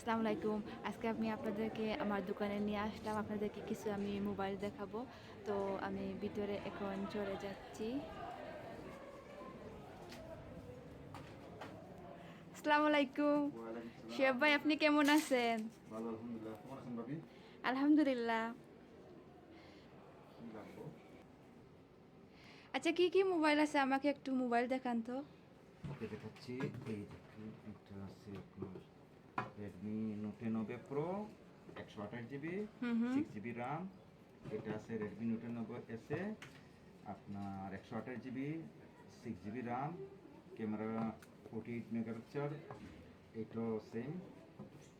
আসসালামু আলাইকুম। আজকে আমি আপনাদেরকে আমার দোকানে নিয়ে আসলাম। আপনাদেরকে কিছু আমি মোবাইল দেখাবো। তো আমি ভিতরে এখন চলে যাচ্ছি। আসসালামু আলাইকুম। ওয়ালাইকুম শিহাব সালাম। ভাই, আপনি কেমন আছেন? ভালো আলহামদুলিল্লাহ। কেমন আছেন ভাবি? আলহামদুলিল্লাহ। কি লাগবো? আচ্ছা, কি কি মোবাইল আছে আমাকে একটু মোবাইল দেখান তো। ওকে দেখাচ্ছি। এই দেখুন, এটা আছে আপনার রেডমি নোট 90 প্রো, 128 জিবি, হুম হুম 6 জিবি র্যাম। এটা আছে রেডমি নোট 90 এসএ, আপনার 128 GB, 6 GB RAM, camera 48 megapixel. এটাও সেম।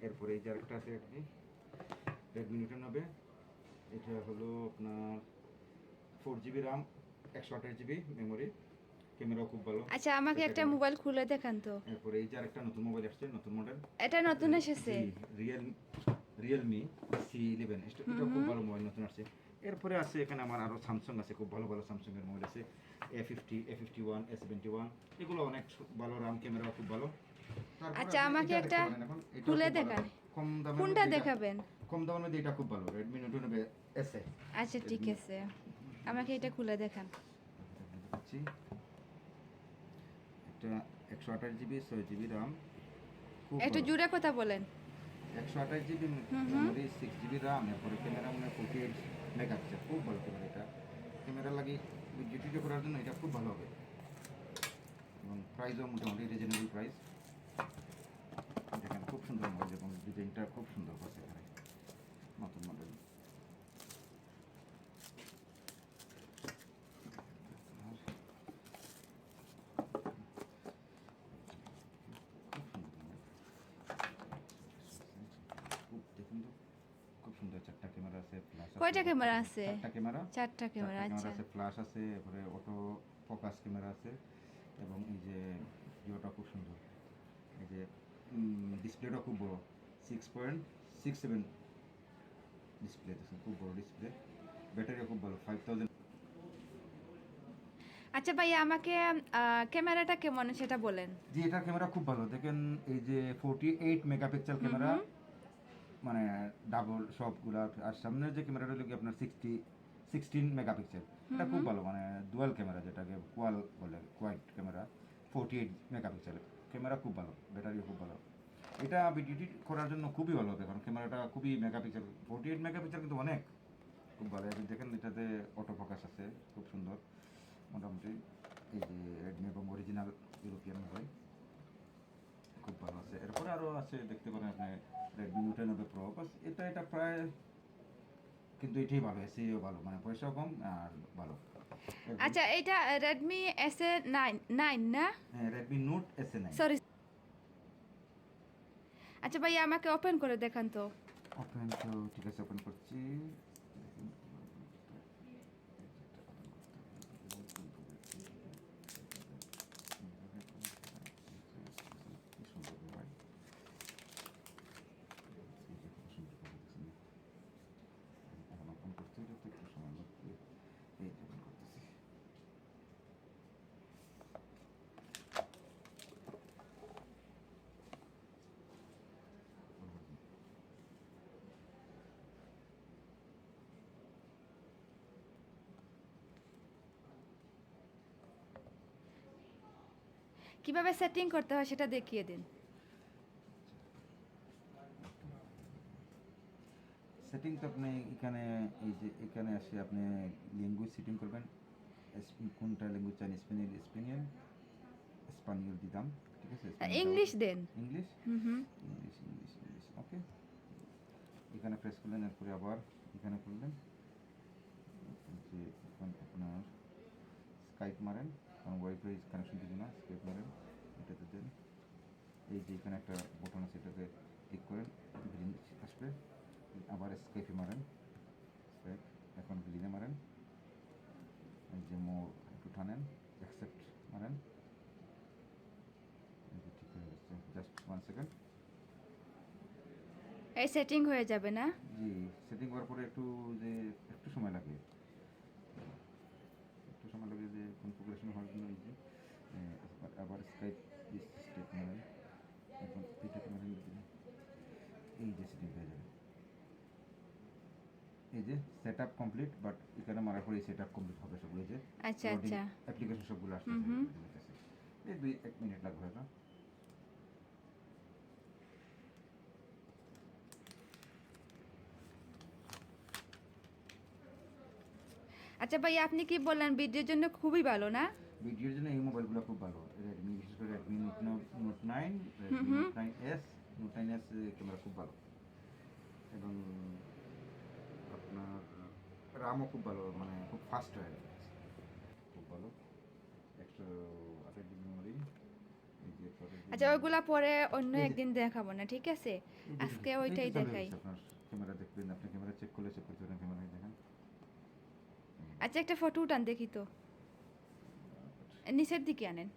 এরপরে এই যে আরেকটা আছে রেডমি রেডমি নোট 90। এটা হলো আপনার 4 জিবি র্যাম, 128 জিবি মেমোরি, ক্যামেরাও খুব ভালো। আচ্ছা, আমাকে চারটা একটা ক্যামেরা। মোবাইল খুলে দেখান তো। এরপরে এই যে আরেকটা নতুন মোবাইল আসছে, নতুন মডেল। এটা নতুন এসেছে? জি, রিয়েলমি C11। হুম এটাও খুব হুম ভালো মোবাইল, নতুন আসছে। এরপরে আছে এখানে আমার আরও স্যামসাং আছে, খুব ভালো ভালো স্যামসাংয়ের মোবাইল আছে। A50, A51, A71, এগুলো অনেক ভালো, রাম ক্যামেরাও খুব ভালো। তারপরে আচ্ছা, আপনি আমাকে এটা একটা দেখতে পারেন, এখন এটাও খুলে খুব ভালো। দেখান। কম দামের কোনটা মধ্যে এটা, দেখাবেন? কম দামের মধ্যে এটা খুব ভালো, রেডমি নোট 90 এসএ। আচ্ছা, ঠিক রেডমি আছে, আমাকে এটা খুলে দেখান। দেখাচ্ছি। এটা 128 জিবি, 6 জিবি র্যাম, খুব একটু ভালো। জোরে কথা বলেন। 128 জিবি হুম হুম মেমোরি, 6 জিবি র্যাম, এরপরে ক্যামেরা মানে 48 মেগাপিক্সেল, খুব ভালো ক্যামেরা। এটা ক্যামেরা লাগে ভিডিও টিডিও করার জন্য এটা খুব ভালো হবে, এবং প্রাইসও মোটামুটি রিজনেবল প্রাইস। দেখেন খুব সুন্দর মোবাইল, এবং ডিজাইনটা খুব সুন্দর করছে এখানে, নতুন মডেল। খুব দেখুন তো, খুব সুন্দর। চারটা ক্যামেরা আছে, ফ্ল্যাশ আছে। কয়টা ক্যামেরা আছে? চারটা ক্যামেরা। চারটা ক্যামেরা, আচ্ছা। আছে, ফ্ল্যাশ আছে, এরপরে অটো ফোকাস ক্যামেরা আছে, এবং এই যে ভিউটা খুব সুন্দর। এই যে ডিসপ্লেটা খুব বড়, 6.67 ডিসপ্লে, দেখুন খুব বড় ডিসপ্লে। ব্যাটারিও খুব ভালো, 5000। আচ্ছা ভাইয়া, আমাকে ক্যামেরাটা কেমন সেটা বলেন। জি, এটার ক্যামেরা খুব ভালো। দেখেন এই যে 48 মেগাপিক্সেল হুম ক্যামেরা, হুম মানে ডাবল সবগুলা। আর সামনের যে ক্যামেরাটা হলো কি আপনার 16 মেগাপিক্সেল। হুম এটা খুব হুম ভালো, মানে ডুয়াল ক্যামেরা, যেটাকে কোয়াল বলে, কোয়াইট ক্যামেরা। 48 মেগাপিক্সেল ক্যামেরা খুব ভালো, ব্যাটারিও খুব ভালো। এটা ভিডিও এডিট করার জন্য খুবই ভালো হবে, কারণ ক্যামেরাটা খুবই মেগাপিক্সেল, 48 মেগাপিক্সেল কিন্তু অনেক, খুব ভালো। আপনি দেখেন এটাতে অটো ফোকাস আছে, খুব সুন্দর মোটামুটি। এই যে রেডমি এবং অরিজিনাল ইউরোপিয়ান মোবাইল, খুব ভালো আছে। এরপরে আরও আছে, দেখতে পারেন আপনি রেডমি নোট 90 প্রো। বাস এটা প্রায়, কিন্তু এটাই ভালো, এসিও ভালো, মানে পয়সাও কম আর ভালো। আচ্ছা, এটা রেডমি S9 9 না? হ্যাঁ, রেডমি নোট S9। সরি। আচ্ছা ভাইয়া, আমাকে ওপেন করে দেখান তো। ওপেন তো ঠিক আছে, ওপেন করছি। দেখুন, কি সুন্দর মোবাইল, খুব সুন্দর করে দেখছেন। এখন ওপেন করতে হলে তো একটু সময় লাগবে। এই যে ওপেন করতেছি। কিভাবে সেটিং করতে হয় সেটা দেখিয়ে দিন। সেটিং তো আপনি এখানে, এই যে এখানে আসে আপনি ল্যাঙ্গুয়েজ সেটিং করবেন। কোনটা ল্যাঙ্গুয়েজ চান, স্পেনিয়াল স্পানিয়াল দিতাম, ঠিক আছে, স্পেনিয়াল দেওয়া। ইংলিশ দেন। ইংলিশ, হুম হুম ইংলিশ, ইংলিশ, ইংলিশ, ওকে। এখানে প্রেস করলেন, এরপরে আবার এখানে করলেন যে এখন আপনার স্কাইপ মারেন, কারণ ওয়াইফাই কানেকশন দিবে না, স্কাইপ মারেন, এটাতে দেন। এই যে এখানে একটা বোতাম আছে, এটাতে ক্লিক করেন, গ্রিন আসবে। আবার স্কাইপে মারেন, স্কাইপ, এখন গ্রিনে মারেন। এই যে মোর একটু টানেন, অ্যাকসেপ্ট মারেন। এই যে ঠিক হয়ে যাচ্ছে, জাস্ট 1 সেকেন্ড। এই সেটিং হয়ে যাবে না? জি, সেটিং করার পরে একটু সময় লাগে, যে কনফিগারেশন হওয়ার জন্য। এই যে আবার স্কাইপ স্টেপ মারেন, এখন এটাতে মারেন, এই যে সেটিং পেয়ে যাবেন। এই যে সেট আপ কমপ্লিট, বাট এখানে মারার পরে সেট আপ কমপ্লিট হবে সবগুলো। এই যে আচ্ছা লোডিং আচ্ছা। অ্যাপ্লিকেশন সবগুলো হুম আসতেছে, হুম। এই 2-1 মিনিট লাগবে হয়তো। আচ্ছা ভাই, আপনি কি বললেন ভিডিওর জন্য খুবই ভালো না? ভিডিওর জন্য এই মোবাইলগুলো খুব ভালো। রেডমি, বিশেষ করে রেডমি নোট 9, হুম রেডমি হুম। Note 9s, note 9s camera খুব ভালো, এবং আপনার রামও খুব ভালো, মানে খুব ফাস্ট হয় আর কি। খুব ভালো, 128 জিবি মেমোরি। এই যে পরে যে আচ্ছা, ওইগুলা পরে অন্য এই যে একদিন দেখাবো না, ঠিক আছে? এই যে আজকে এই যে ওইটাই চালু হয়ে দেখাই। গেছে আপনার ক্যামেরা। দেখবেন আপনি ক্যামেরা চেক করলে চেক করতে পারেন, ক্যামেরা দেখেন। আচ্ছা, একটা ফটো উঠান দেখি তো, নিচের দিকে আনেন।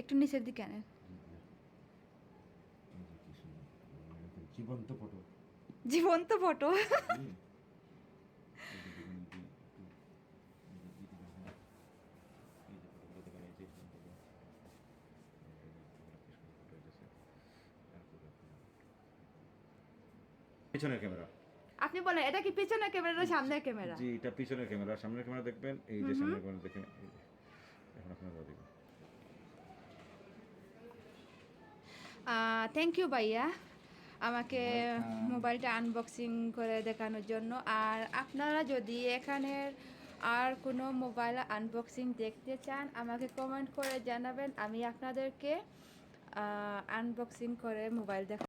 একটু নিচের দিকে আনেন। জীবন্ত ফটো। জীবন্ত ফটো। পিছনের ক্যামেরা। আপনি বলেন এটা কি পিছনের ক্যামেরা না সামনের ক্যামেরা? জি, এটা পিছনের ক্যামেরা। সামনের ক্যামেরা দেখবেন, এই যে হুম হুম। সামনের ক্যামেরা দেখেন। এই যে, এখন আপনারা দেখবেন। থ্যাংক ইউ ভাইয়া, আমাকে ওয়েলকাম। মোবাইলটা আনবক্সিং করে দেখানোর জন্য। আর আপনারা যদি এখানের আর কোনো মোবাইল আনবক্সিং দেখতে চান, আমাকে কমেন্ট করে জানাবেন, আমি আপনাদেরকে আনবক্সিং করে মোবাইল দেখাবো।